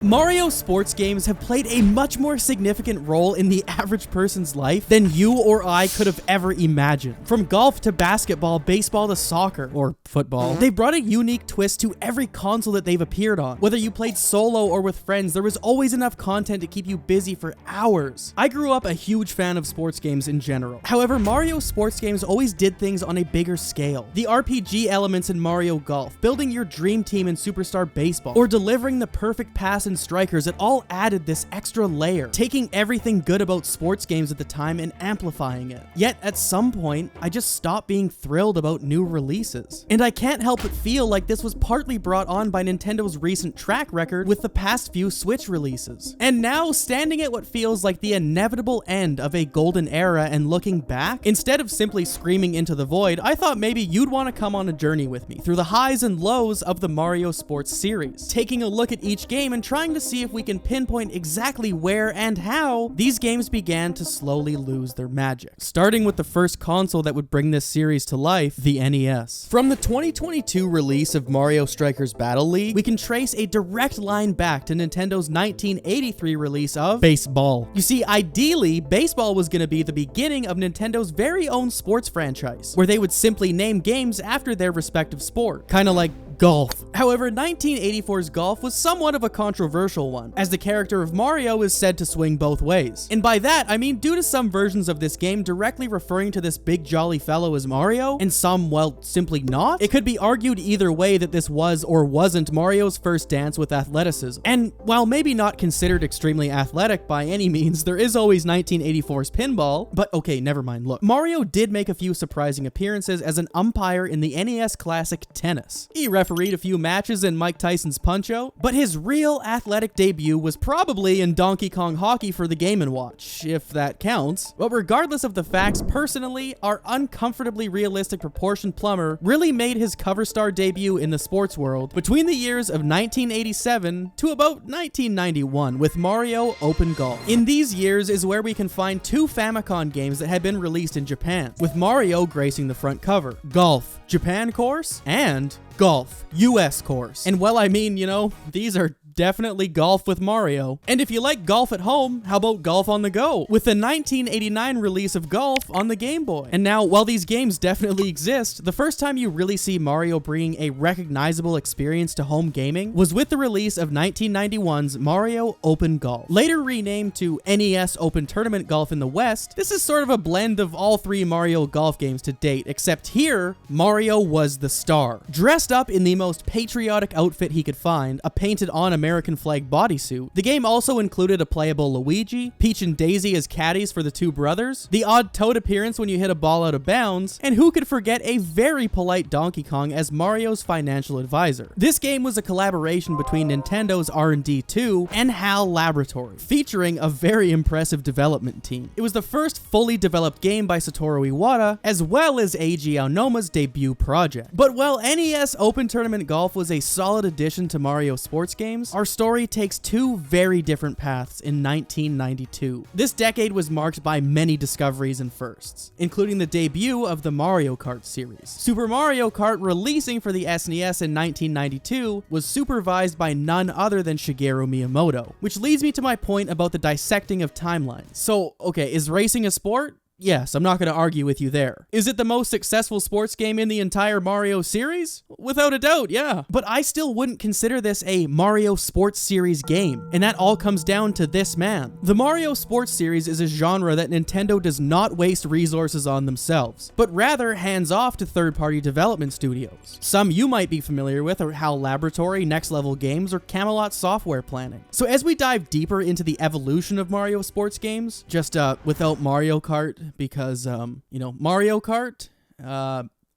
Mario sports games have played a much more significant role in the average person's life than you or I could have ever imagined. From golf to basketball, baseball to soccer, or football, they've brought a unique twist to every console that they've appeared on. Whether you played solo or with friends, there was always enough content to keep you busy for hours. I grew up a huge fan of sports games in general. However, Mario sports games always did things on a bigger scale. The RPG elements in Mario Golf, building your dream team in Superstar Baseball, or delivering the perfect pass in Strikers, it all added this extra layer, taking everything good about sports games at the time and amplifying it. Yet at some point, I just stopped being thrilled about new releases. And I can't help but feel like this was partly brought on by Nintendo's recent track record with the past few Switch releases. And now, standing at what feels like the inevitable end of a golden era and looking back, instead of simply screaming into the void, I thought maybe you'd want to come on a journey with me through the highs and lows of the Mario sports series, taking a look at each game and trying to see if we can pinpoint exactly where and how these games began to slowly lose their magic. Starting with the first console that would bring this series to life, the NES. From the 2022 release of Mario Strikers Battle League, we can trace a direct line back to Nintendo's 1983 release of Baseball. You see, ideally, Baseball was going to be the beginning of Nintendo's very own sports franchise, where they would simply name games after their respective sport, kind of like golf. However, 1984's Golf was somewhat of a controversial one, as the character of Mario is said to swing both ways. And by that, I mean due to some versions of this game directly referring to this big jolly fellow as Mario, and some, well, simply not, it could be argued either way that this was or wasn't Mario's first dance with athleticism. And while maybe not considered extremely athletic by any means, there is always 1984's pinball, but okay, never mind, look. Mario did make a few surprising appearances as an umpire in the NES classic Tennis. He refereed a few matches in Mike Tyson's Punch-Out, but his real athletic debut was probably in Donkey Kong Hockey for the Game & Watch, if that counts. But regardless of the facts, personally, our uncomfortably realistic proportioned plumber really made his cover star debut in the sports world between the years of 1987 to about 1991 with Mario Open Golf. In these years is where we can find two Famicon games that had been released in Japan, with Mario gracing the front cover: Golf Japan Course and Golf US Course. And well, I mean, you know, these are definitely golf with Mario. And if you like golf at home, how about Golf on the Go, with the 1989 release of Golf on the Game Boy. And now, while these games definitely exist, the first time you really see Mario bringing a recognizable experience to home gaming was with the release of 1991's Mario Open Golf. Later renamed to NES Open Tournament Golf in the West, this is sort of a blend of all three Mario Golf games to date, except here, Mario was the star. Dressed up in the most patriotic outfit he could find, a painted-on American flag bodysuit. The game also included a playable Luigi, Peach and Daisy as caddies for the two brothers, the odd Toad appearance when you hit a ball out of bounds, and who could forget a very polite Donkey Kong as Mario's financial advisor. This game was a collaboration between Nintendo's R&D 2 and HAL Laboratory, featuring a very impressive development team. It was the first fully developed game by Satoru Iwata, as well as Eiji Aonoma's debut project. But while NES Open Tournament Golf was a solid addition to Mario sports games, our story takes two very different paths in 1992. This decade was marked by many discoveries and firsts, including the debut of the Mario Kart series. Super Mario Kart, releasing for the SNES in 1992, was supervised by none other than Shigeru Miyamoto, which leads me to my point about the dissecting of timelines. So, okay, is racing a sport? Yes, I'm not going to argue with you there. Is it the most successful sports game in the entire Mario series? Without a doubt, yeah. But I still wouldn't consider this a Mario Sports Series game, and that all comes down to this man. The Mario Sports Series is a genre that Nintendo does not waste resources on themselves, but rather hands off to third-party development studios. Some you might be familiar with are HAL Laboratory, Next Level Games, or Camelot Software Planning. So as we dive deeper into the evolution of Mario sports games, just without Mario Kart, because, you know, Mario Kart,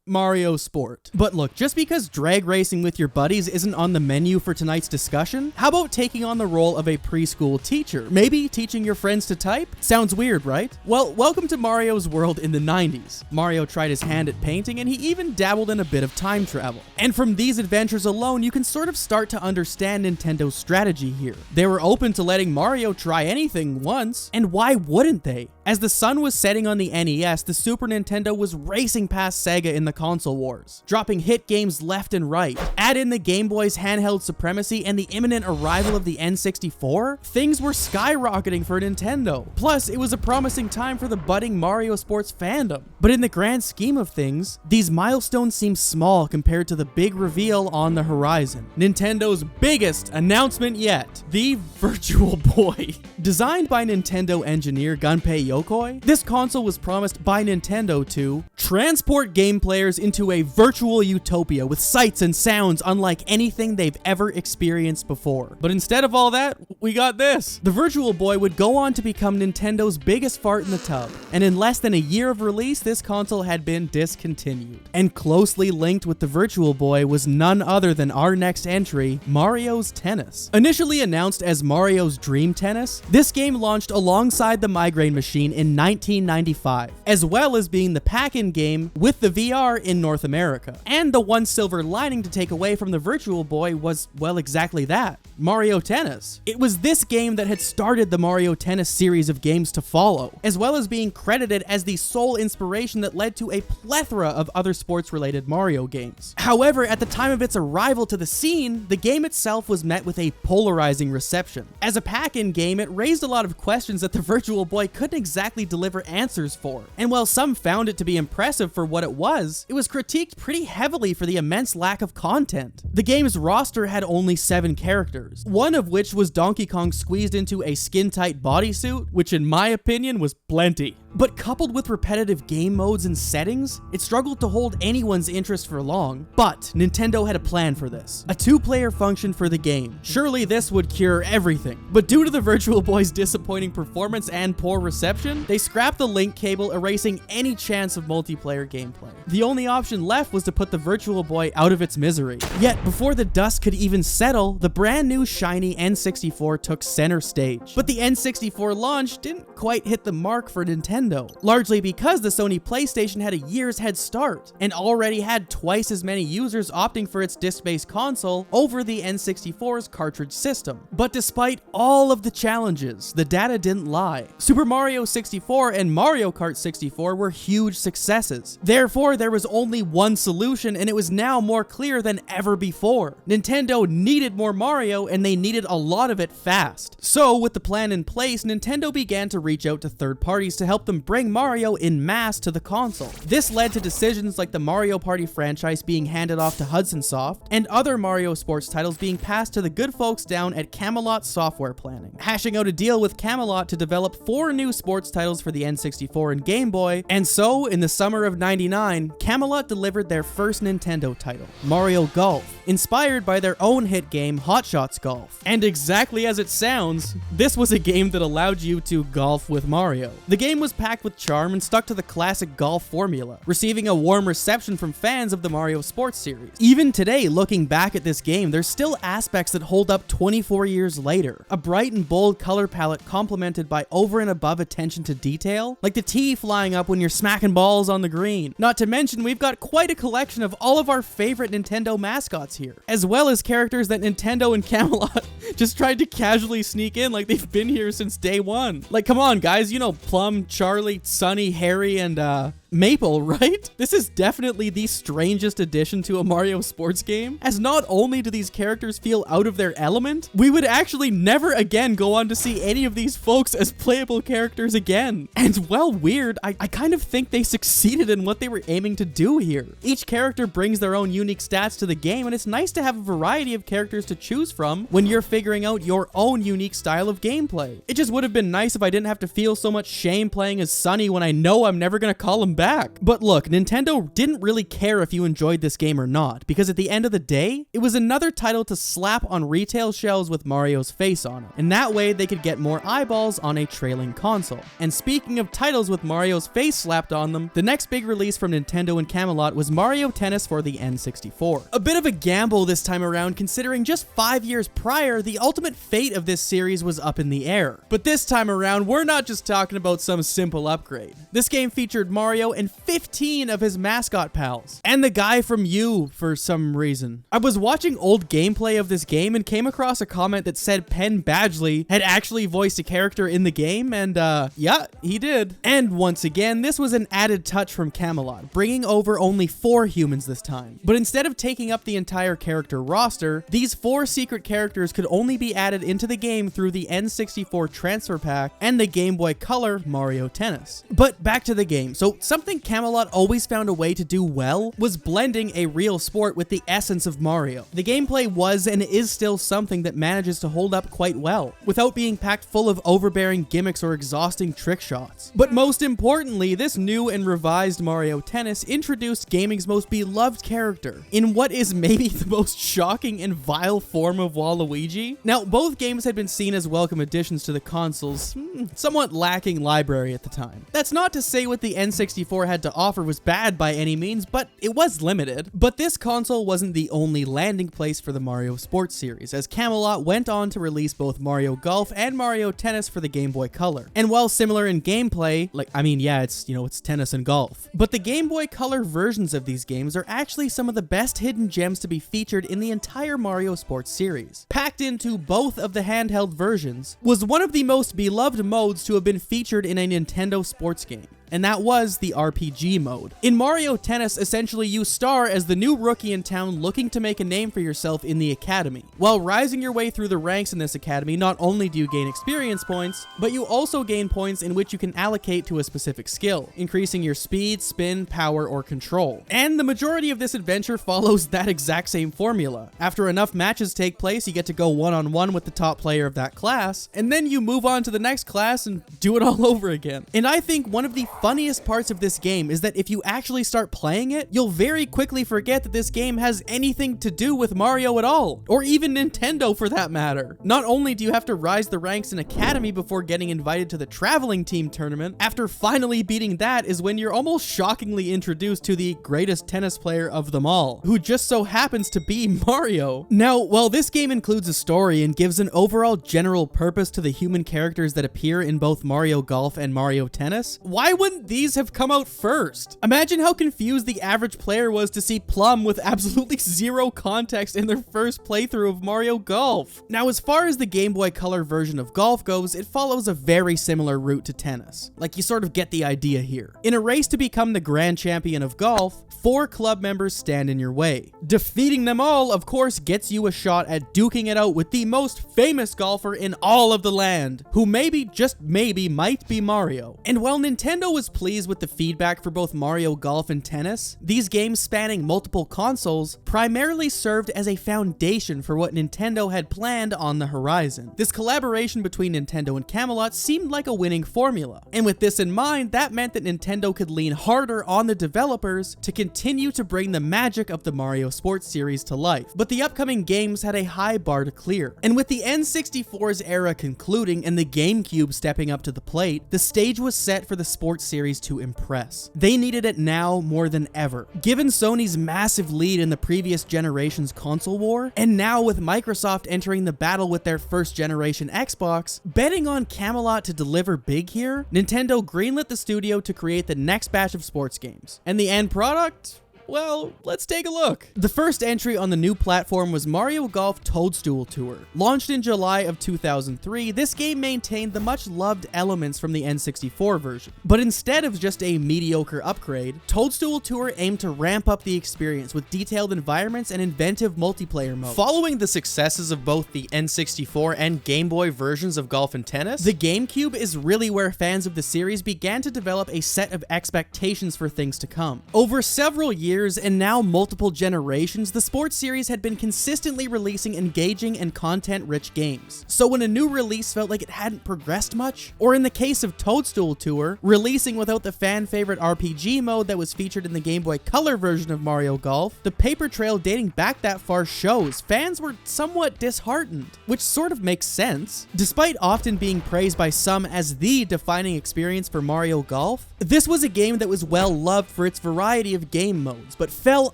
Mario Sport. But look, just because drag racing with your buddies isn't on the menu for tonight's discussion, how about taking on the role of a preschool teacher? Maybe teaching your friends to type? Sounds weird, right? Well, welcome to Mario's world in the 90s. Mario tried his hand at painting, and he even dabbled in a bit of time travel. And from these adventures alone, you can sort of start to understand Nintendo's strategy here. They were open to letting Mario try anything once, and why wouldn't they? As the sun was setting on the NES, the Super Nintendo was racing past Sega in the console wars, dropping hit games left and right. Add in the Game Boy's handheld supremacy and the imminent arrival of the N64, things were skyrocketing for Nintendo. Plus, it was a promising time for the budding Mario sports fandom. But in the grand scheme of things, these milestones seem small compared to the big reveal on the horizon. Nintendo's biggest announcement yet, the Virtual Boy. Designed by Nintendo engineer Gunpei Yokoi, this console was promised by Nintendo to transport game players into a virtual utopia with sights and sounds unlike anything they've ever experienced before. But instead of all that, we got this. The Virtual Boy would go on to become Nintendo's biggest fart in the tub, and in less than a year of release, this console had been discontinued. And closely linked with the Virtual Boy was none other than our next entry, Mario's Tennis. Initially announced as Mario's Dream Tennis, this game launched alongside the Migraine Machine in 1995, as well as being the pack-in game with the VR in North America. And the one silver lining to take away from the Virtual Boy was, well, exactly that, Mario Tennis. It was this game that had started the Mario Tennis series of games to follow, as well as being credited as the sole inspiration that led to a plethora of other sports-related Mario games. However, at the time of its arrival to the scene, the game itself was met with a polarizing reception. As a pack-in game, it raised a lot of questions that the Virtual Boy couldn't exactly deliver answers for. And while some found it to be impressive for what it was critiqued pretty heavily for the immense lack of content. The game's roster had only 7 characters, one of which was Donkey Kong squeezed into a skin-tight bodysuit, which in my opinion was plenty. But coupled with repetitive game modes and settings, it struggled to hold anyone's interest for long. But Nintendo had a plan for this. A 2-player function for the game. Surely this would cure everything. But due to the Virtual Boy's disappointing performance and poor reception, they scrapped the link cable, erasing any chance of multiplayer gameplay. The only option left was to put the Virtual Boy out of its misery. Yet, before the dust could even settle, the brand new shiny N64 took center stage. But the N64 launch didn't quite hit the mark for Nintendo, largely because the Sony PlayStation had a year's head start and already had twice as many users opting for its disc-based console over the N64's cartridge system. But despite all of the challenges, the data didn't lie. Super Mario 64 and Mario Kart 64 were huge successes. Therefore, there was only one solution, and it was now more clear than ever before. Nintendo needed more Mario, and they needed a lot of it fast. So, with the plan in place, Nintendo began to reach out to third parties to help them bring Mario in mass to the console. This led to decisions like the Mario Party franchise being handed off to Hudson Soft, and other Mario sports titles being passed to the good folks down at Camelot Software Planning, hashing out a deal with Camelot to develop 4 new sports titles for the N64 and Game Boy. And so, in the summer of '99, Camelot delivered their first Nintendo title, Mario Golf, inspired by their own hit game, Hot Shots Golf. And exactly as it sounds, this was a game that allowed you to golf with Mario. The game was packed with charm and stuck to the classic golf formula, receiving a warm reception from fans of the Mario sports series. Even today, looking back at this game, there's still aspects that hold up 24 years later. A bright and bold color palette complemented by over and above attention to detail, like the tee flying up when you're smacking balls on the green. Not to mention, we've got quite a collection of all of our favorite Nintendo mascots here, as well as characters that Nintendo and Camelot just tried to casually sneak in like they've been here since day one. Like, come on, guys, you know, Plum, Charlie, Sunny, Harry, and Maple, right? This is definitely the strangest addition to a Mario sports game, as not only do these characters feel out of their element, we would actually never again go on to see any of these folks as playable characters again. And well, weird, I kind of think they succeeded in what they were aiming to do here. Each character brings their own unique stats to the game, and it's nice to have a variety of characters to choose from when you're figuring out your own unique style of gameplay. It just would have been nice if I didn't have to feel so much shame playing as Sunny when I know I'm never gonna call him back. But look, Nintendo didn't really care if you enjoyed this game or not, because at the end of the day, it was another title to slap on retail shelves with Mario's face on it, and that way they could get more eyeballs on a trailing console. And speaking of titles with Mario's face slapped on them, the next big release from Nintendo and Camelot was Mario Tennis for the N64. A bit of a gamble this time around, considering just 5 years prior, the ultimate fate of this series was up in the air. But this time around, we're not just talking about some simple upgrade. This game featured Mario and 15 of his mascot pals. And the guy from U for some reason. I was watching old gameplay of this game and came across a comment that said Penn Badgley had actually voiced a character in the game, and yeah, he did. And once again, this was an added touch from Camelot, bringing over only 4 humans this time. But instead of taking up the entire character roster, these 4 secret characters could only be added into the game through the N64 transfer pack and the Game Boy Color Mario Tennis. But back to the game. So something Camelot always found a way to do well was blending a real sport with the essence of Mario. The gameplay was and is still something that manages to hold up quite well, without being packed full of overbearing gimmicks or exhausting trick shots. But most importantly, this new and revised Mario Tennis introduced gaming's most beloved character in what is maybe the most shocking and vile form of Waluigi. Now, both games had been seen as welcome additions to the console's somewhat lacking library at the time. That's not to say what the N64 had to offer was bad by any means, but it was limited. But this console wasn't the only landing place for the Mario Sports series, as Camelot went on to release both Mario Golf and Mario Tennis for the Game Boy Color. And while similar in gameplay, it's tennis and golf, but the Game Boy Color versions of these games are actually some of the best hidden gems to be featured in the entire Mario Sports series. Packed into both of the handheld versions was one of the most beloved modes to have been featured in a Nintendo sports game, and that was the RPG mode. In Mario Tennis, essentially you star as the new rookie in town looking to make a name for yourself in the academy. While rising your way through the ranks in this academy, not only do you gain experience points, but you also gain points in which you can allocate to a specific skill, increasing your speed, spin, power, or control. And the majority of this adventure follows that exact same formula. After enough matches take place, you get to go one-on-one with the top player of that class, and then you move on to the next class and do it all over again. And I think one of the funniest parts of this game is that if you actually start playing it, you'll very quickly forget that this game has anything to do with Mario at all, or even Nintendo for that matter. Not only do you have to rise the ranks in Academy before getting invited to the traveling team tournament, after finally beating that is when you're almost shockingly introduced to the greatest tennis player of them all, who just so happens to be Mario. Now, while this game includes a story and gives an overall general purpose to the human characters that appear in both Mario Golf and Mario Tennis, why wouldn't these have come out first? Imagine how confused the average player was to see Plum with absolutely zero context in their first playthrough of Mario Golf. Now, as far as the Game Boy Color version of Golf goes, it follows a very similar route to tennis. Like, you sort of get the idea here. In a race to become the grand champion of golf, 4 club members stand in your way. Defeating them all, of course, gets you a shot at duking it out with the most famous golfer in all of the land, who maybe, just maybe, might be Mario. And while Nintendo was pleased with the feedback for both Mario Golf and Tennis, these games spanning multiple consoles primarily served as a foundation for what Nintendo had planned on the horizon. This collaboration between Nintendo and Camelot seemed like a winning formula, and with this in mind, that meant that Nintendo could lean harder on the developers to continue to bring the magic of the Mario Sports series to life. But the upcoming games had a high bar to clear, and with the N64's era concluding and the GameCube stepping up to the plate, the stage was set for the sports series to impress. They needed it now more than ever. Given Sony's massive lead in the previous generation's console war, and now with Microsoft entering the battle with their first generation Xbox, betting on Camelot to deliver big here, Nintendo greenlit the studio to create the next batch of sports games. And the end product? Well, let's take a look. The first entry on the new platform was Mario Golf Toadstool Tour. Launched in July of 2003, this game maintained the much-loved elements from the N64 version. But instead of just a mediocre upgrade, Toadstool Tour aimed to ramp up the experience with detailed environments and inventive multiplayer modes. Following the successes of both the N64 and Game Boy versions of Golf and Tennis, the GameCube is really where fans of the series began to develop a set of expectations for things to come. Over several years and now multiple generations, the sports series had been consistently releasing engaging and content-rich games. So when a new release felt like it hadn't progressed much, or in the case of Toadstool Tour, releasing without the fan-favorite RPG mode that was featured in the Game Boy Color version of Mario Golf, the paper trail dating back that far shows fans were somewhat disheartened, which sort of makes sense. Despite often being praised by some as the defining experience for Mario Golf, this was a game that was well loved for its variety of game modes. modes, but fell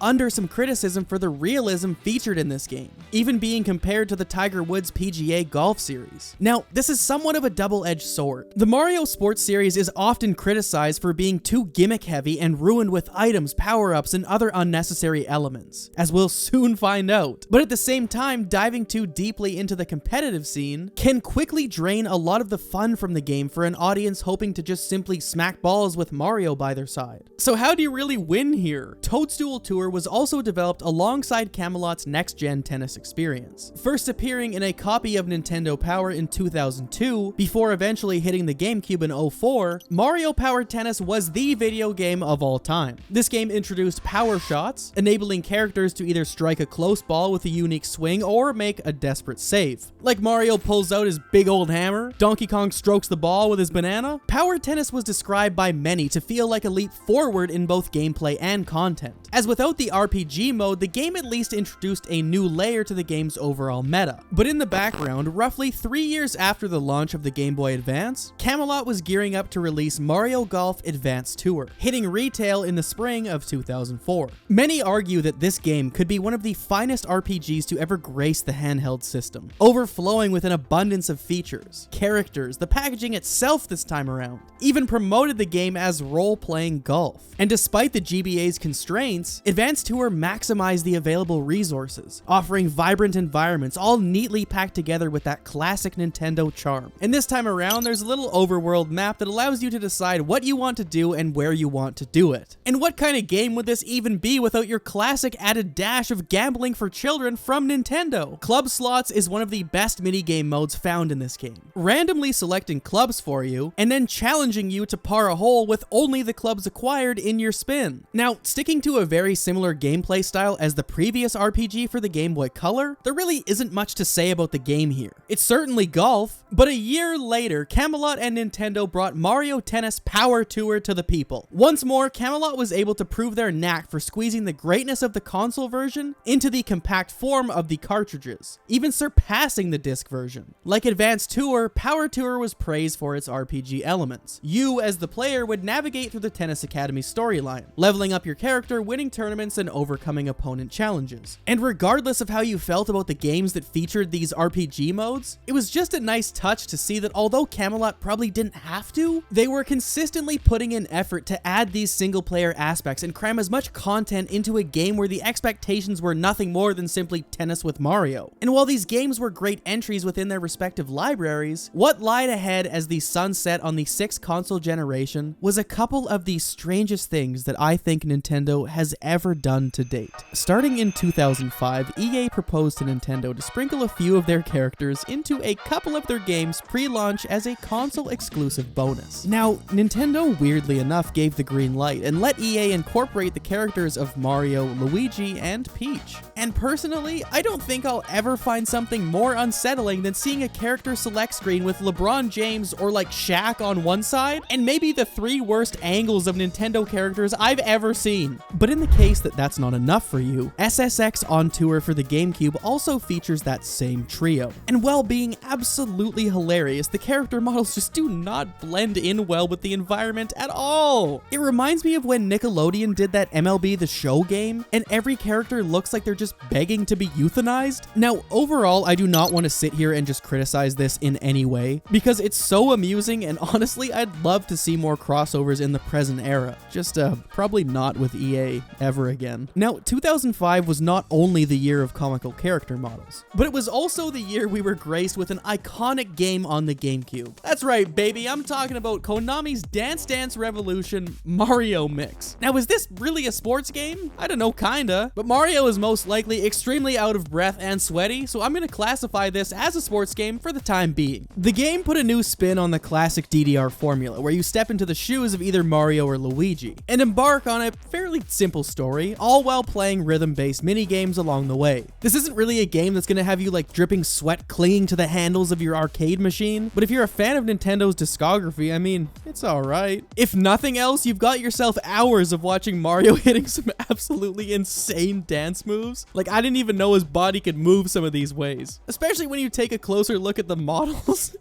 under some criticism for the realism featured in this game, even being compared to the Tiger Woods PGA Golf Series. Now, this is somewhat of a double-edged sword. The Mario Sports series is often criticized for being too gimmick-heavy and ruined with items, power-ups, and other unnecessary elements, as we'll soon find out. But at the same time, diving too deeply into the competitive scene can quickly drain a lot of the fun from the game for an audience hoping to just simply smack balls with Mario by their side. So how do you really win here? Toadstool Tour was also developed alongside Camelot's next-gen tennis experience, first appearing in a copy of Nintendo Power in 2002, before eventually hitting the GameCube in 2004. Mario Power Tennis was the video game of all time. This game introduced power shots, enabling characters to either strike a close ball with a unique swing or make a desperate save. Like Mario pulls out his big old hammer, Donkey Kong strokes the ball with his banana. Power Tennis was described by many to feel like a leap forward in both gameplay and content, as without the RPG mode, the game at least introduced a new layer to the game's overall meta. But in the background, roughly 3 years after the launch of the Game Boy Advance, Camelot was gearing up to release Mario Golf Advance Tour, hitting retail in the spring of 2004. Many argue that this game could be one of the finest RPGs to ever grace the handheld system, overflowing with an abundance of features, characters, the packaging itself this time around, even promoted the game as role-playing golf. And despite the GBA's constraints, Advance Tour maximized the available resources, offering vibrant environments all neatly packed together with that classic Nintendo charm. And this time around, there's a little overworld map that allows you to decide what you want to do and where you want to do it. And what kind of game would this even be without your classic added dash of gambling for children from Nintendo? Club Slots is one of the best minigame modes found in this game, randomly selecting clubs for you and then challenging you to par a hole with only the clubs acquired in your spin. Now, sticking to a very similar gameplay style as the previous RPG for the Game Boy Color, there really isn't much to say about the game here. It's certainly golf, but a year later, Camelot and Nintendo brought Mario Tennis Power Tour to the people. Once more, Camelot was able to prove their knack for squeezing the greatness of the console version into the compact form of the cartridges, even surpassing the disc version. Like Advance Tour, Power Tour was praised for its RPG elements. You, as the player, would navigate through the Tennis Academy storyline, leveling up your character, winning tournaments, and overcoming opponent challenges. And regardless of how you felt about the games that featured these RPG modes, it was just a nice touch to see that although Camelot probably didn't have to, they were consistently putting in effort to add these single-player aspects and cram as much content into a game where the expectations were nothing more than simply tennis with Mario. And while these games were great entries within their respective libraries, what lied ahead as the sun set on the 6th console generation was a couple of the strangest things that I think Nintendo has ever done to date. Starting in 2005, EA proposed to Nintendo to sprinkle a few of their characters into a couple of their games pre-launch as a console-exclusive bonus. Now, Nintendo weirdly enough gave the green light and let EA incorporate the characters of Mario, Luigi, and Peach. And personally, I don't think I'll ever find something more unsettling than seeing a character select screen with LeBron James or like Shaq on one side, and maybe the 3 worst angles of Nintendo characters I've ever seen. But in the case that that's not enough for you, SSX On Tour for the GameCube also features that same trio. And while being absolutely hilarious, the character models just do not blend in well with the environment at all. It reminds me of when Nickelodeon did that MLB The Show game, and every character looks like they're just begging to be euthanized. Now, overall, I do not want to sit here and just criticize this in any way, because it's so amusing, and honestly, I'd love to see more crossovers in the present era. Just probably not with EA ever again. Now, 2005 was not only the year of comical character models, but it was also the year we were graced with an iconic game on the GameCube. That's right, baby, I'm talking about Konami's Dance Dance Revolution Mario Mix. Now, is this really a sports game? I don't know, kinda, but Mario is most likely extremely out of breath and sweaty, so I'm gonna classify this as a sports game for the time being. The game put a new spin on the classic DDR formula, where you step into the shoes of either Mario or Luigi, and embark on a fairly simple story, all while playing rhythm-based mini-games along the way. This isn't really a game that's gonna have you like dripping sweat clinging to the handles of your arcade machine, but if you're a fan of Nintendo's discography, I mean, it's alright. If nothing else, you've got yourself hours of watching Mario hitting some absolutely insane dance moves. Like, I didn't even know his body could move some of these ways. Especially when you take a closer look at the models.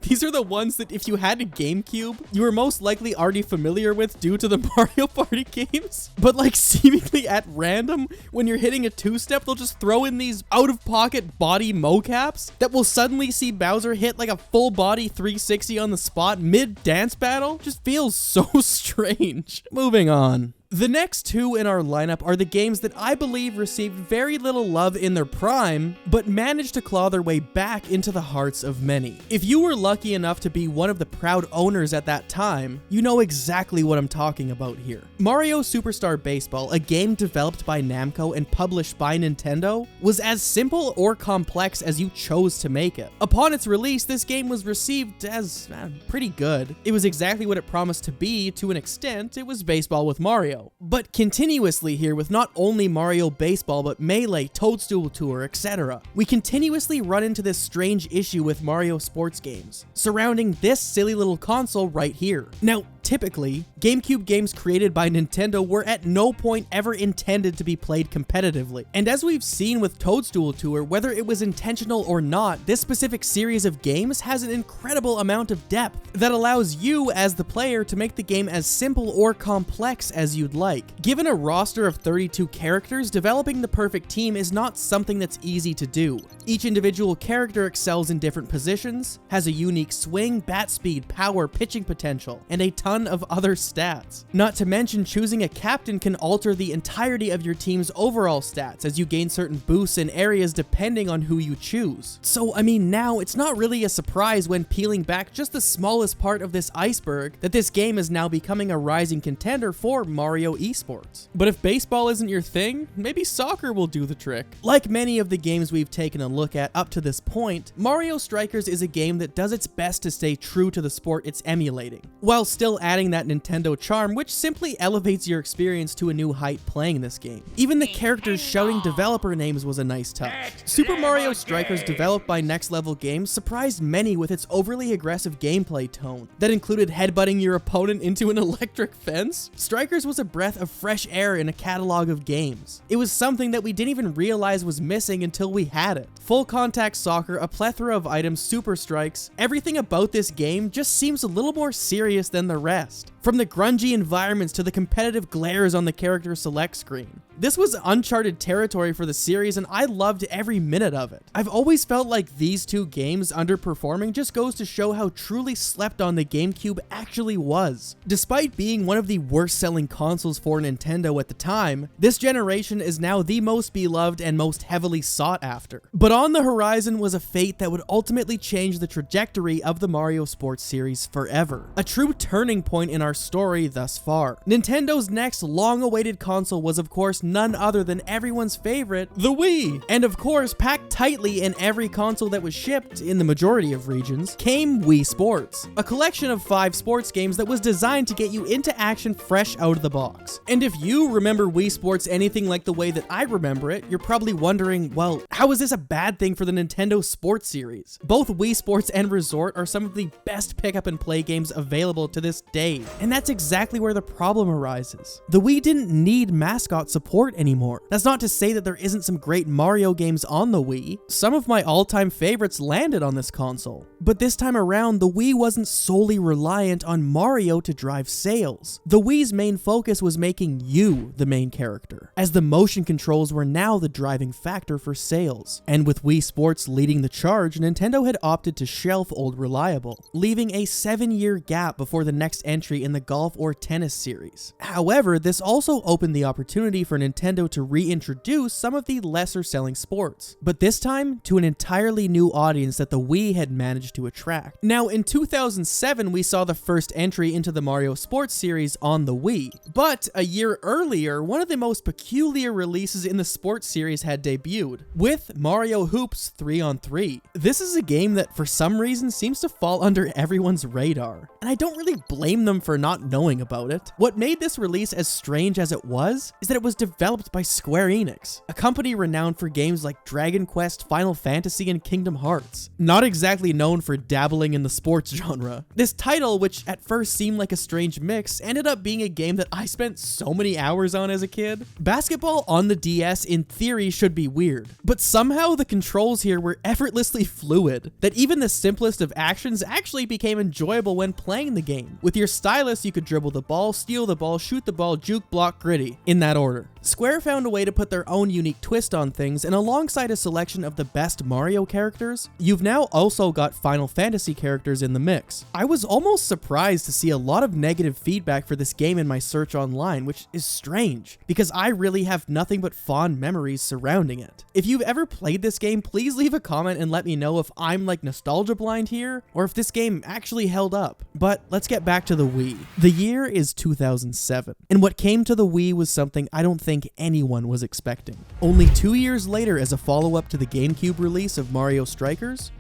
These are the ones that if you had a GameCube, you were most likely already familiar with due to the Mario Party games. But like seemingly at random, when you're hitting a two-step, they'll just throw in these out-of-pocket body mocaps that will suddenly see Bowser hit like a full-body 360 on the spot mid-dance battle. Just feels so strange. Moving on. The next two in our lineup are the games that I believe received very little love in their prime, but managed to claw their way back into the hearts of many. If you were lucky enough to be one of the proud owners at that time, you know exactly what I'm talking about here. Mario Superstar Baseball, a game developed by Namco and published by Nintendo, was as simple or complex as you chose to make it. Upon its release, this game was received as pretty good. It was exactly what it promised to be to an extent. It was baseball with Mario. But continuously here with not only Mario Baseball, but Melee, Toadstool Tour, etc. We continuously run into this strange issue with Mario sports games, surrounding this silly little console right here. Now, typically, GameCube games created by Nintendo were at no point ever intended to be played competitively. And as we've seen with Toadstool Tour, whether it was intentional or not, this specific series of games has an incredible amount of depth that allows you as the player to make the game as simple or complex as you'd like. Given a roster of 32 characters, developing the perfect team is not something that's easy to do. Each individual character excels in different positions, has a unique swing, bat speed, power, pitching potential, and a ton of other stats. Not to mention, choosing a captain can alter the entirety of your team's overall stats as you gain certain boosts in areas depending on who you choose. So I mean, now it's not really a surprise when peeling back just the smallest part of this iceberg that this game is now becoming a rising contender for Mario esports. But if baseball isn't your thing, maybe soccer will do the trick. Like many of the games we've taken a look at up to this point, Mario Strikers is a game that does its best to stay true to the sport it's emulating, while still adding that Nintendo charm, which simply elevates your experience to a new height playing this game. Even the characters shouting developer names was a nice touch. Super Mario Strikers, developed by Next Level Games, surprised many with its overly aggressive gameplay tone that included headbutting your opponent into an electric fence. Strikers was a breath of fresh air in a catalog of games. It was something that we didn't even realize was missing until we had it. Full contact soccer, a plethora of items, super strikes, everything about this game just seems a little more serious than the rest. From the grungy environments to the competitive glares on the character select screen. This was uncharted territory for the series, and I loved every minute of it. I've always felt like these two games underperforming just goes to show how truly slept on the GameCube actually was. Despite being one of the worst selling consoles for Nintendo at the time, this generation is now the most beloved and most heavily sought after. But on the horizon was a fate that would ultimately change the trajectory of the Mario Sports series forever. A true turning point in our story thus far. Nintendo's next long-awaited console was of course none other than everyone's favorite, the Wii. And of course, packed tightly in every console that was shipped, in the majority of regions, came Wii Sports, a collection of 5 sports games that was designed to get you into action fresh out of the box. And if you remember Wii Sports anything like the way that I remember it, you're probably wondering, well, how is this a bad thing for the Nintendo Sports series? Both Wii Sports and Resort are some of the best pick up and play games available to this day. And that's exactly where the problem arises. The Wii didn't need mascot support anymore. That's not to say that there isn't some great Mario games on the Wii. Some of my all-time favorites landed on this console. But this time around, the Wii wasn't solely reliant on Mario to drive sales. The Wii's main focus was making you the main character, as the motion controls were now the driving factor for sales. And with Wii Sports leading the charge, Nintendo had opted to shelf Old Reliable, leaving a 7-year gap before the next entry in the golf or tennis series. However, this also opened the opportunity for Nintendo to reintroduce some of the lesser selling sports, but this time to an entirely new audience that the Wii had managed to attract. Now, in 2007, we saw the first entry into the Mario Sports series on the Wii, but a year earlier, one of the most peculiar releases in the sports series had debuted, with Mario Hoops 3-on-3. This is a game that for some reason seems to fall under everyone's radar, and I don't really blame them for not knowing about it. What made this release as strange as it was is that it was developed developed by Square Enix, a company renowned for games like Dragon Quest, Final Fantasy, and Kingdom Hearts. Not exactly known for dabbling in the sports genre. This title, which at first seemed like a strange mix, ended up being a game that I spent so many hours on as a kid. Basketball on the DS in theory should be weird, but somehow the controls here were effortlessly fluid, that even the simplest of actions actually became enjoyable when playing the game. With your stylus, you could dribble the ball, steal the ball, shoot the ball, juke, block, gritty, in that order. Square found a way to put their own unique twist on things, and alongside a selection of the best Mario characters, you've now also got Final Fantasy characters in the mix. I was almost surprised to see a lot of negative feedback for this game in my search online, which is strange, because I really have nothing but fond memories surrounding it. If you've ever played this game, please leave a comment and let me know if I'm like nostalgia blind here, or if this game actually held up. But let's get back to the Wii. The year is 2007, and what came to the Wii was something I don't think anyone was expecting. Only 2 years later, as a follow-up to the GameCube release of Mario Strikers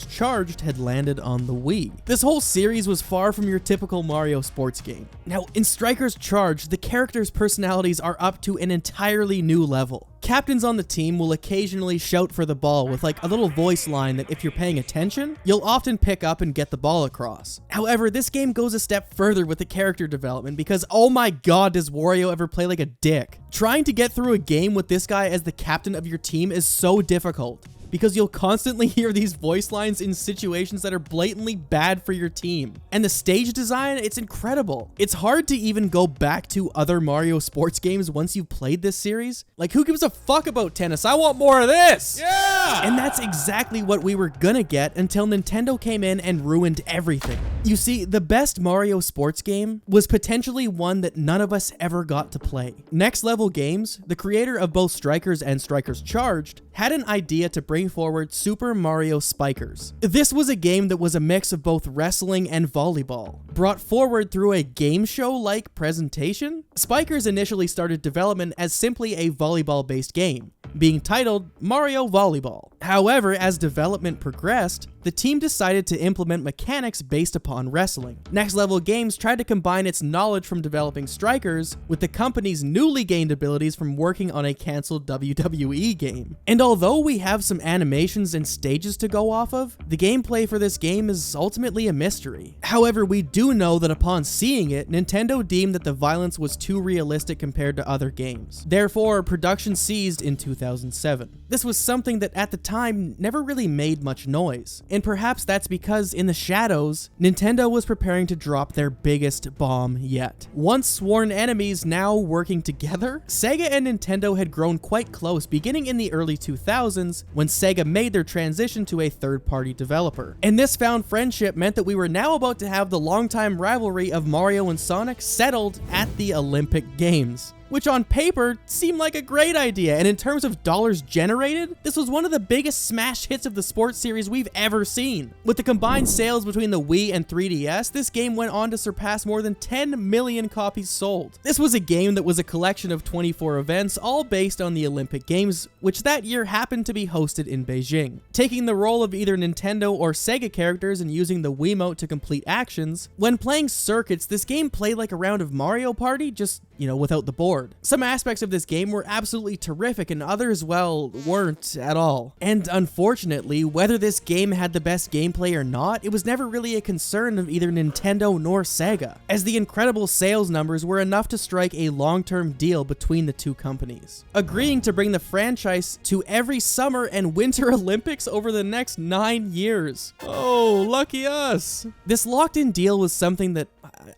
Charged had landed on the Wii. This whole series was far from your typical Mario sports game. Now, in Strikers Charged, the characters' personalities are up to an entirely new level. Captains on the team will occasionally shout for the ball with like a little voice line that if you're paying attention, you'll often pick up and get the ball across. However, this game goes a step further with the character development because oh my god, does Wario ever play like a dick. Trying to get through a game with this guy as the captain of your team is so difficult, because you'll constantly hear these voice lines in situations that are blatantly bad for your team. And the stage design, it's incredible. It's hard to even go back to other Mario sports games once you've played this series. Like, who gives a fuck about tennis? I want more of this! Yeah! And that's exactly what we were gonna get until Nintendo came in and ruined everything. You see, the best Mario sports game was potentially one that none of us ever got to play. Next Level Games, the creator of both Strikers and Strikers Charged, had an idea to bring forward Super Mario Spikers. This was a game that was a mix of both wrestling and volleyball, brought forward through a game show-like presentation. Spikers initially started development as simply a volleyball-based game, being titled Mario Volleyball. However, as development progressed, the team decided to implement mechanics based upon wrestling. Next Level Games tried to combine its knowledge from developing Strikers with the company's newly gained abilities from working on a cancelled WWE game. And although we have some animations and stages to go off of, the gameplay for this game is ultimately a mystery. However, we do know that upon seeing it, Nintendo deemed that the violence was too realistic compared to other games. Therefore, production ceased in 2007. This was something that at the time never really made much noise. And perhaps that's because in the shadows, Nintendo was preparing to drop their biggest bomb yet. Once sworn enemies, now working together, Sega and Nintendo had grown quite close beginning in the early 2000s when Sega made their transition to a third-party developer. And this found friendship meant that we were now about to have the longtime rivalry of Mario and Sonic settled at the Olympic Games, which on paper seemed like a great idea, and in terms of dollars generated, this was one of the biggest smash hits of the sports series we've ever seen. With the combined sales between the Wii and 3DS, this game went on to surpass more than 10 million copies sold. This was a game that was a collection of 24 events, all based on the Olympic Games, which that year happened to be hosted in Beijing. Taking the role of either Nintendo or Sega characters and using the Wiimote to complete actions, when playing circuits, this game played like a round of Mario Party, just, without the board. Some aspects of this game were absolutely terrific and others, well, weren't at all. And unfortunately, whether this game had the best gameplay or not, it was never really a concern of either Nintendo nor Sega, as the incredible sales numbers were enough to strike a long-term deal between the two companies, agreeing to bring the franchise to every summer and winter Olympics over the next 9 years. Oh, lucky us. This locked-in deal was something that,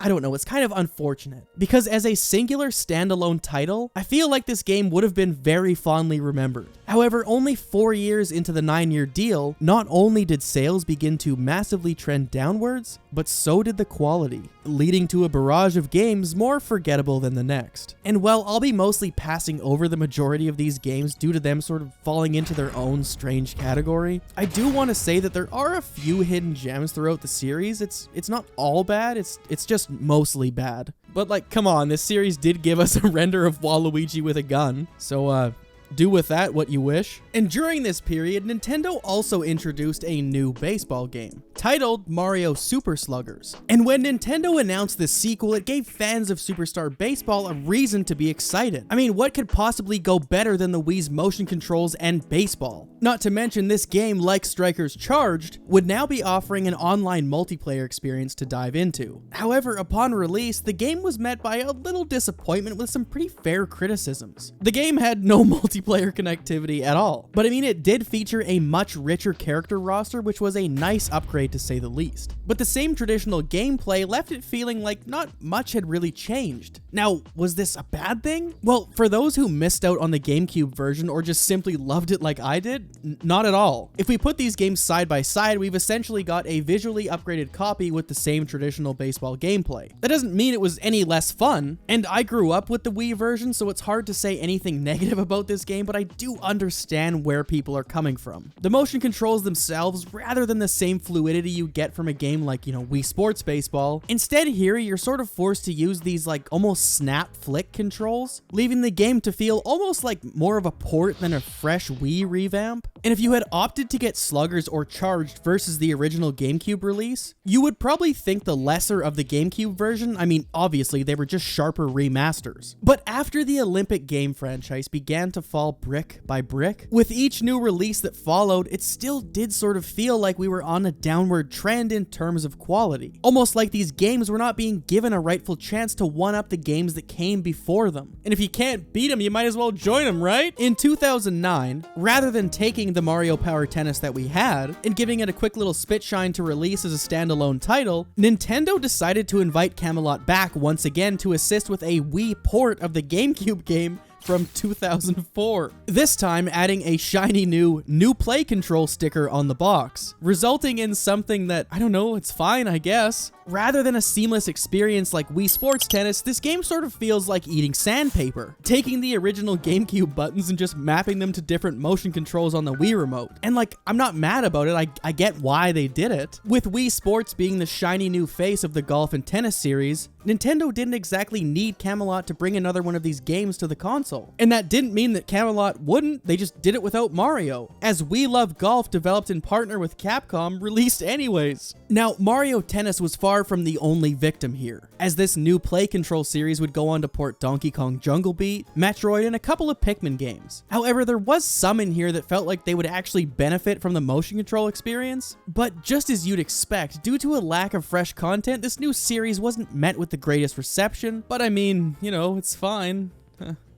I don't know, it's kind of unfortunate, because as a singular standalone title, I feel like this game would have been very fondly remembered. However, only 4 years into the 9-year deal, not only did sales begin to massively trend downwards, but so did the quality, leading to a barrage of games more forgettable than the next. And while I'll be mostly passing over the majority of these games due to them sort of falling into their own strange category, I do want to say that there are a few hidden gems throughout the series. It's not all bad, it's just mostly bad. But like, come on, this series did give us a render of Waluigi with a gun, so do with that what you wish. And during this period, Nintendo also introduced a new baseball game titled Mario Super Sluggers. And when Nintendo announced this sequel, it gave fans of Superstar Baseball a reason to be excited. I mean, what could possibly go better than the Wii's motion controls and baseball? Not to mention, this game, like Strikers Charged, would now be offering an online multiplayer experience to dive into. However, upon release, the game was met by a little disappointment with some pretty fair criticisms. The game had no multiplayer connectivity at all, but I mean, it did feature a much richer character roster, which was a nice upgrade to say the least. But the same traditional gameplay left it feeling like not much had really changed. Now, was this a bad thing? Well, for those who missed out on the GameCube version or just simply loved it like I did, not at all. If we put these games side by side, we've essentially got a visually upgraded copy with the same traditional baseball gameplay. That doesn't mean it was any less fun, and I grew up with the Wii version, so it's hard to say anything negative about this game, but I do understand where people are coming from. The motion controls themselves, rather than the same fluidity you get from a game like, Wii Sports Baseball, instead here you're sort of forced to use these like almost snap flick controls, leaving the game to feel almost like more of a port than a fresh Wii revamp. And if you had opted to get Sluggers or Charged versus the original GameCube release, you would probably think the lesser of the GameCube version. I mean, obviously they were just sharper remasters. But after the Olympic game franchise began to fall brick by brick, with each new release that followed, it still did sort of feel like we were on a downward trend in terms of quality. Almost like these games were not being given a rightful chance to one-up the games that came before them. And if you can't beat them, you might as well join them, right? In 2009, rather than taking the Mario Power Tennis that we had and giving it a quick little spit shine to release as a standalone title, Nintendo decided to invite Camelot back once again to assist with a Wii port of the GameCube game from 2004. This time adding a shiny new play control sticker on the box, resulting in something that, I don't know, it's fine, I guess. Rather than a seamless experience like Wii Sports Tennis, this game sort of feels like eating sandpaper, taking the original GameCube buttons and just mapping them to different motion controls on the Wii remote. And like, I'm not mad about it, I get why they did it. With Wii Sports being the shiny new face of the golf and tennis series, Nintendo didn't exactly need Camelot to bring another one of these games to the console. And that didn't mean that Camelot wouldn't, they just did it without Mario, as We Love Golf, developed in partner with Capcom, released anyways. Now, Mario Tennis was far from the only victim here, as this new play control series would go on to port Donkey Kong Jungle Beat, Metroid, and a couple of Pikmin games. However, there was some in here that felt like they would actually benefit from the motion control experience, but just as you'd expect, due to a lack of fresh content, this new series wasn't met with the greatest reception, but I mean, it's fine.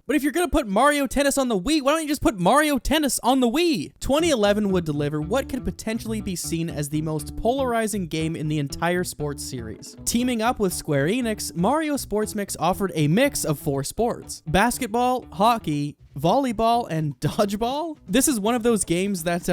But if you're gonna put Mario Tennis on the Wii, why don't you just put Mario Tennis on the Wii? 2011 would deliver what could potentially be seen as the most polarizing game in the entire sports series. Teaming up with Square Enix, Mario Sports Mix offered a mix of 4 sports: basketball, hockey, volleyball, and dodgeball. This is one of those games that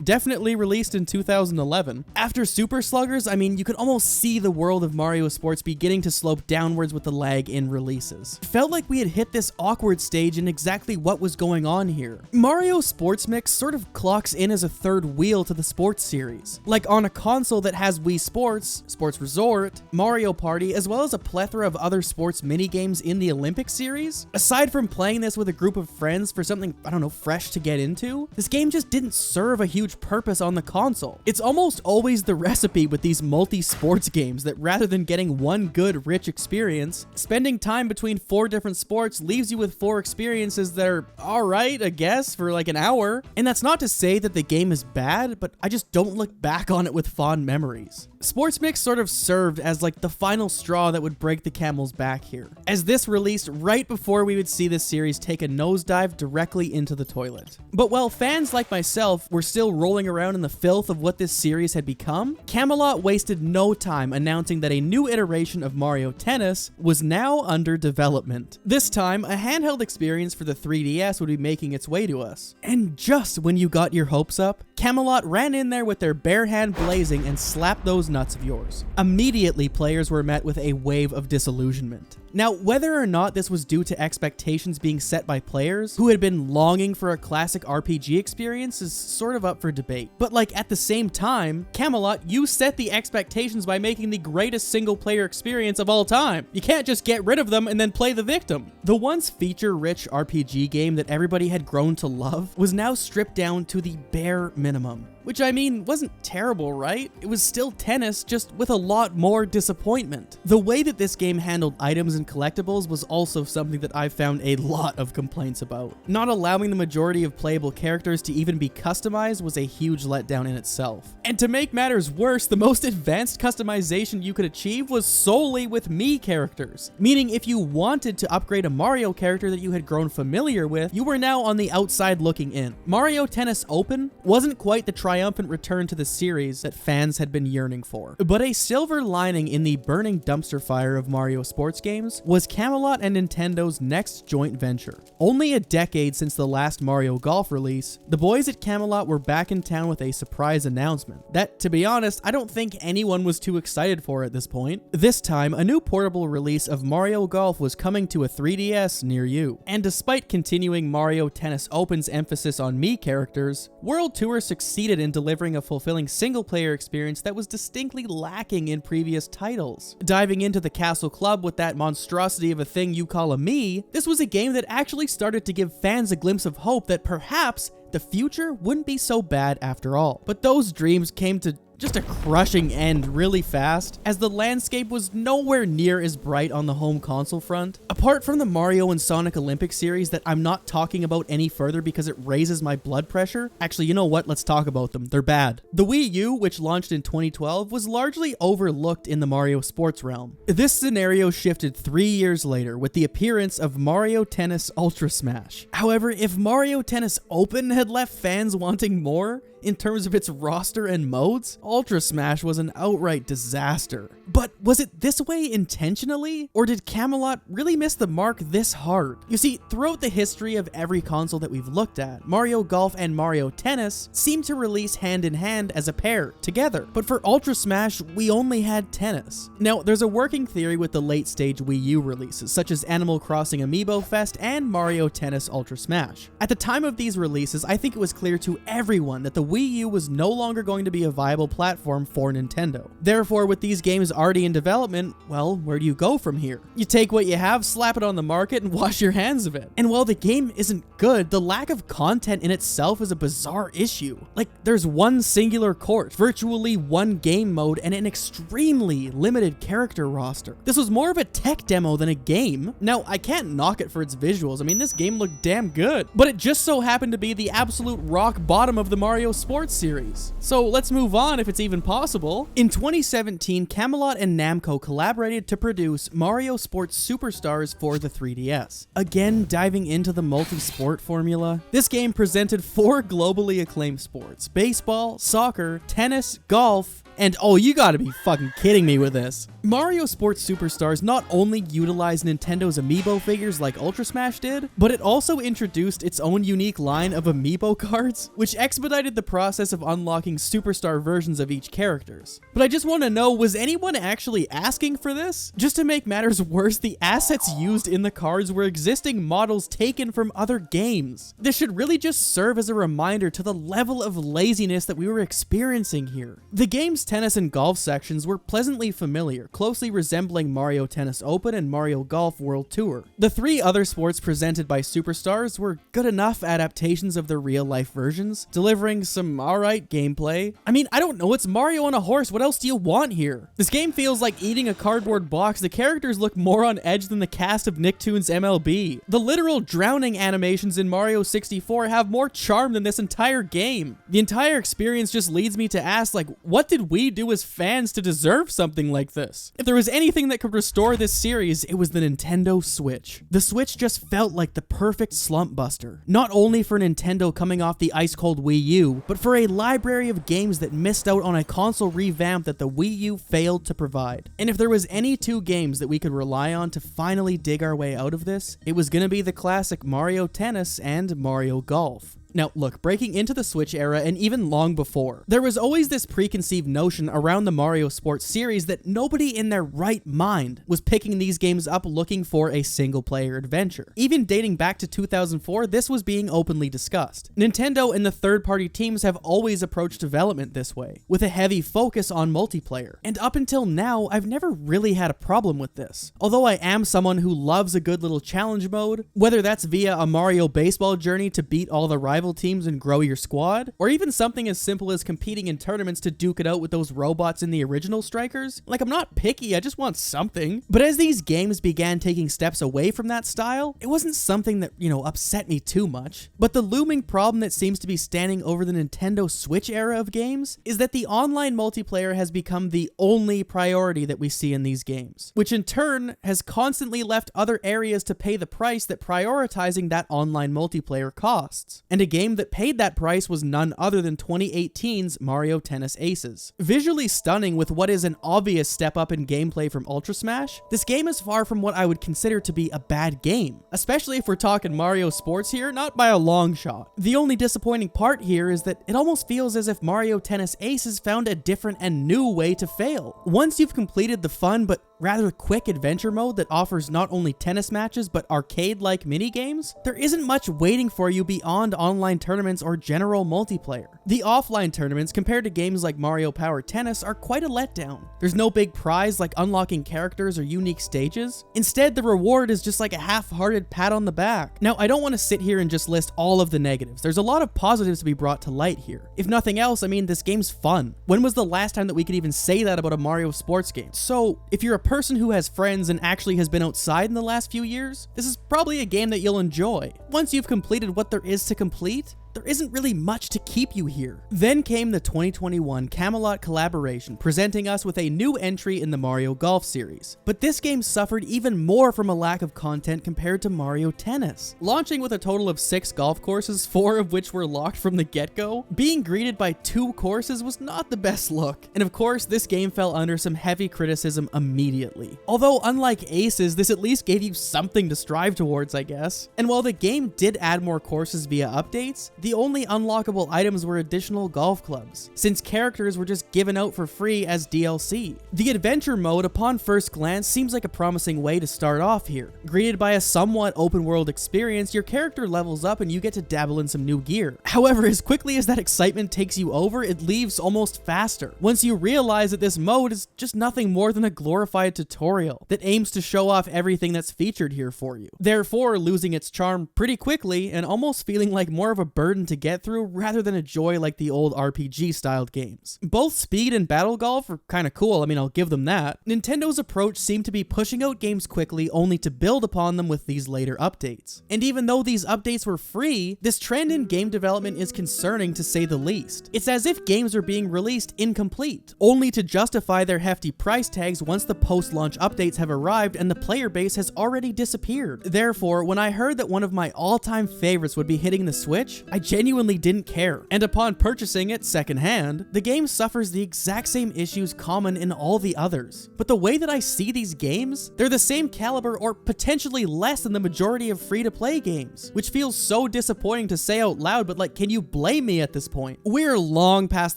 definitely released in 2011. After Super Sluggers, I mean, you could almost see the world of Mario Sports beginning to slope downwards with the lag in releases. It felt like we had hit this awkward stage in exactly what was going on here. Mario Sports Mix sort of clocks in as a third wheel to the sports series. Like on a console that has Wii Sports, Sports Resort, Mario Party, as well as a plethora of other sports minigames in the Olympic series. Aside from playing this with a group of friends for something, I don't know, fresh to get into, this game just didn't serve a huge purpose on the console. It's almost always the recipe with these multi-sports games that rather than getting one good, rich experience, spending time between 4 different sports leaves you with 4 experiences that are alright, I guess, for like an hour. And that's not to say that the game is bad, but I just don't look back on it with fond memories. Sports Mix sort of served as like the final straw that would break the camel's back here, as this released right before we would see this series take a nosedive directly into the toilet. But while fans like myself were still rolling around in the filth of what this series had become, Camelot wasted no time announcing that a new iteration of Mario Tennis was now under development. This time, a handheld experience for the 3DS would be making its way to us. And just when you got your hopes up, Camelot ran in there with their bare hand blazing and slapped those nuts of yours. Immediately, players were met with a wave of disillusionment. Now, whether or not this was due to expectations being set by players who had been longing for a classic RPG experience is sort of up for debate. But like at the same time, Camelot, you set the expectations by making the greatest single player experience of all time. You can't just get rid of them and then play the victim. The once feature-rich RPG game that everybody had grown to love was now stripped down to the bare minimum. Which, I mean, wasn't terrible, right? It was still tennis, just with a lot more disappointment. The way that this game handled items and collectibles was also something that I found a lot of complaints about. Not allowing the majority of playable characters to even be customized was a huge letdown in itself. And to make matters worse, the most advanced customization you could achieve was solely with Mii characters. Meaning if you wanted to upgrade a Mario character that you had grown familiar with, you were now on the outside looking in. Mario Tennis Open wasn't quite the triumphant return to the series that fans had been yearning for. But a silver lining in the burning dumpster fire of Mario sports games was Camelot and Nintendo's next joint venture. Only a decade since the last Mario Golf release, the boys at Camelot were back in town with a surprise announcement that, to be honest, I don't think anyone was too excited for at this point. This time, a new portable release of Mario Golf was coming to a 3DS near you. And despite continuing Mario Tennis Open's emphasis on Mii characters, World Tour succeeded in delivering a fulfilling single-player experience that was distinctly lacking in previous titles. Diving into the Castle Club with that monstrosity of a thing you call a Mii, this was a game that actually started to give fans a glimpse of hope that perhaps the future wouldn't be so bad after all. But those dreams came to just a crushing end really fast, as the landscape was nowhere near as bright on the home console front. Apart from the Mario and Sonic Olympic series that I'm not talking about any further because it raises my blood pressure. Actually, you know what? Let's talk about them. They're bad. The Wii U, which launched in 2012, was largely overlooked in the Mario sports realm. This scenario shifted 3 years later with the appearance of Mario Tennis Ultra Smash. However, if Mario Tennis Open had left fans wanting more, in terms of its roster and modes, Ultra Smash was an outright disaster. But was it this way intentionally? Or did Camelot really miss the mark this hard? You see, throughout the history of every console that we've looked at, Mario Golf and Mario Tennis seem to release hand in hand as a pair, together. But for Ultra Smash, we only had tennis. Now, there's a working theory with the late stage Wii U releases, such as Animal Crossing Amiibo Fest and Mario Tennis Ultra Smash. At the time of these releases, I think it was clear to everyone that the Wii U was no longer going to be a viable platform for Nintendo. Therefore, with these games already in development, well, where do you go from here? You take what you have, slap it on the market, and wash your hands of it. And while the game isn't good, the lack of content in itself is a bizarre issue. Like, there's one singular court, virtually one game mode, and an extremely limited character roster. This was more of a tech demo than a game. Now, I can't knock it for its visuals. I mean, this game looked damn good, but it just so happened to be the absolute rock bottom of the Mario sports series. So let's move on if it's even possible. In 2017, Camelot and Namco collaborated to produce Mario Sports Superstars for the 3DS. Again, diving into the multi-sport formula, this game presented 4 globally acclaimed sports: baseball, soccer, tennis, golf, and oh, you gotta be fucking kidding me with this. Mario Sports Superstars not only utilized Nintendo's amiibo figures like Ultra Smash did, but it also introduced its own unique line of amiibo cards, which expedited the process of unlocking superstar versions of each characters. But I just want to know, was anyone actually asking for this? Just to make matters worse, the assets used in the cards were existing models taken from other games. This should really just serve as a reminder to the level of laziness that we were experiencing here. The game's tennis and golf sections were pleasantly familiar, closely resembling Mario Tennis Open and Mario Golf World Tour. The 3 other sports presented by Superstars were good enough adaptations of their real-life versions, delivering some alright gameplay. I mean, I don't know, it's Mario on a horse, what else do you want here? This game feels like eating a cardboard box. The characters look more on edge than the cast of Nicktoons MLB. The literal drowning animations in Mario 64 have more charm than this entire game. The entire experience just leads me to ask, like, what did we do as fans to deserve something like this? If there was anything that could restore this series, it was the Nintendo Switch. The Switch just felt like the perfect slump buster, not only for Nintendo coming off the ice-cold Wii U, but for a library of games that missed out on a console revamp that the Wii U failed to provide. And if there was any 2 games that we could rely on to finally dig our way out of this, it was gonna be the classic Mario Tennis and Mario Golf. Now look, breaking into the Switch era and even long before, there was always this preconceived notion around the Mario Sports series that nobody in their right mind was picking these games up looking for a single-player adventure. Even dating back to 2004, this was being openly discussed. Nintendo and the third-party teams have always approached development this way, with a heavy focus on multiplayer. And up until now, I've never really had a problem with this. Although I am someone who loves a good little challenge mode, whether that's via a Mario baseball journey to beat all the rival teams and grow your squad, or even something as simple as competing in tournaments to duke it out with those robots in the original Strikers. Like, I'm not picky, I just want something. But as these games began taking steps away from that style, it wasn't something that, upset me too much. But the looming problem that seems to be standing over the Nintendo Switch era of games is that the online multiplayer has become the only priority that we see in these games, which in turn has constantly left other areas to pay the price that prioritizing that online multiplayer costs. And a game that paid that price was none other than 2018's Mario Tennis Aces. Visually stunning with what is an obvious step up in gameplay from Ultra Smash, this game is far from what I would consider to be a bad game, especially if we're talking Mario Sports here, not by a long shot. The only disappointing part here is that it almost feels as if Mario Tennis Aces found a different and new way to fail. Once you've completed the fun but rather quick adventure mode that offers not only tennis matches but arcade-like minigames, there isn't much waiting for you beyond online tournaments or general multiplayer. The offline tournaments, compared to games like Mario Power Tennis, are quite a letdown. There's no big prize like unlocking characters or unique stages. Instead, the reward is just like a half-hearted pat on the back. Now, I don't want to sit here and just list all of the negatives. There's a lot of positives to be brought to light here. If nothing else, this game's fun. When was the last time that we could even say that about a Mario sports game? So, if you're a person who has friends and actually has been outside in the last few years, this is probably a game that you'll enjoy. Once you've completed what there is to complete, there isn't really much to keep you here. Then came the 2021 Camelot collaboration, presenting us with a new entry in the Mario Golf series. But this game suffered even more from a lack of content compared to Mario Tennis. Launching with a total of 6 golf courses, 4 of which were locked from the get-go, being greeted by 2 courses was not the best look. And of course, this game fell under some heavy criticism immediately. Although unlike Aces, this at least gave you something to strive towards, I guess. And while the game did add more courses via updates, the only unlockable items were additional golf clubs, since characters were just given out for free as DLC. The adventure mode, upon first glance, seems like a promising way to start off here. Greeted by a somewhat open world experience, your character levels up and you get to dabble in some new gear. However, as quickly as that excitement takes you over, it leaves almost faster, once you realize that this mode is just nothing more than a glorified tutorial that aims to show off everything that's featured here for you, therefore losing its charm pretty quickly and almost feeling like more of a burden to get through rather than a joy like the old RPG styled games. Both speed and battle golf are kind of cool, I'll give them that. Nintendo's approach seemed to be pushing out games quickly only to build upon them with these later updates. And even though these updates were free, this trend in game development is concerning to say the least. It's as if games are being released incomplete, only to justify their hefty price tags once the post-launch updates have arrived and the player base has already disappeared. Therefore, when I heard that one of my all-time favorites would be hitting the Switch, I genuinely didn't care. And upon purchasing it secondhand, the game suffers the exact same issues common in all the others. But the way that I see these games, they're the same caliber or potentially less than the majority of free-to-play games, which feels so disappointing to say out loud, but can you blame me at this point? We're long past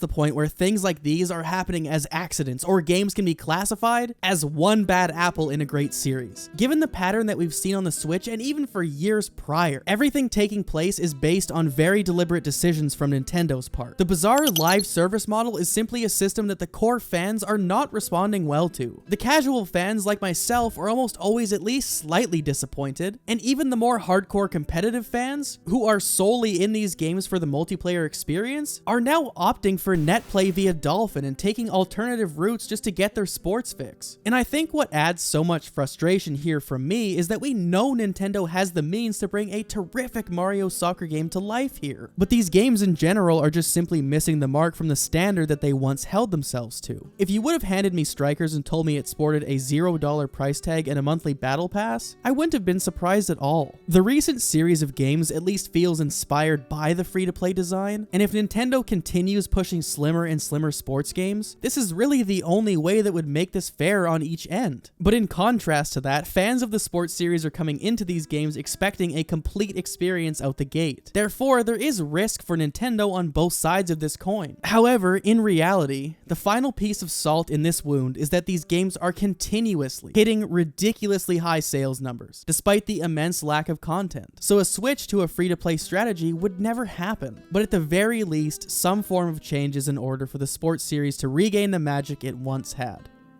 the point where things like these are happening as accidents, or games can be classified as one bad apple in a great series. Given the pattern that we've seen on the Switch and even for years prior, everything taking place is based on very deliberate decisions from Nintendo's part. The bizarre live service model is simply a system that the core fans are not responding well to. The casual fans like myself are almost always at least slightly disappointed, and even the more hardcore competitive fans, who are solely in these games for the multiplayer experience, are now opting for net play via Dolphin and taking alternative routes just to get their sports fix. And I think what adds so much frustration here from me is that we know Nintendo has the means to bring a terrific Mario soccer game to life here, but these games in general are just simply missing the mark from the standard that they once held themselves to. If you would have handed me Strikers and told me it sported a $0 price tag and a monthly battle pass, I wouldn't have been surprised at all. The recent series of games at least feels inspired by the free-to-play design, and if Nintendo continues pushing slimmer and slimmer sports games, this is really the only way that would make this fair on each end. But in contrast to that, fans of the sports series are coming into these games expecting a complete experience out the gate. Therefore, there is risk for Nintendo on both sides of this coin. However, in reality, the final piece of salt in this wound is that these games are continuously hitting ridiculously high sales numbers, despite the immense lack of content. So a switch to a free-to-play strategy would never happen. But at the very least, some form of change is in order for the sports series to regain the magic it once had.